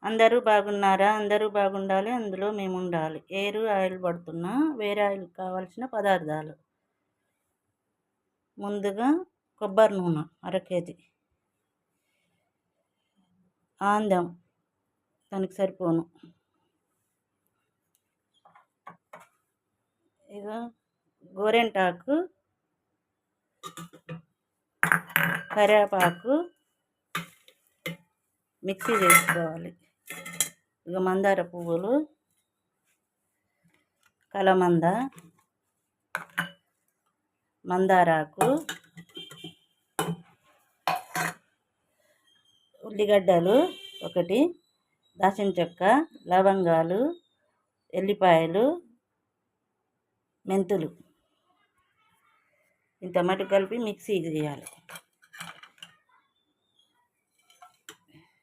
అందరూ బాగున్నారా? అందరూ బాగుండాలి. అందులో మేముండాలి. ఆయిల్ పడుతున్నా. వేరే ఆయిల్ కావాల్సిన పదార్థాలు. ముందుగా కొబ్బరి నూనె అరకేజీ, ఆందం దానికి సరిపోను, ఇక గోరెంటాకు, కరివేపాకు మిక్సీ చేసుకోవాలి. ఇక మందార పువ్వులు, కలమంద, మందారాకు, ఉల్లిగడ్డలు ఒకటి, దాచిన చెక్క, లవంగాలు, ఎల్లిపాయలు, మెంతులు ఇంత మటు కలిపి మిక్సీ చేయాలి.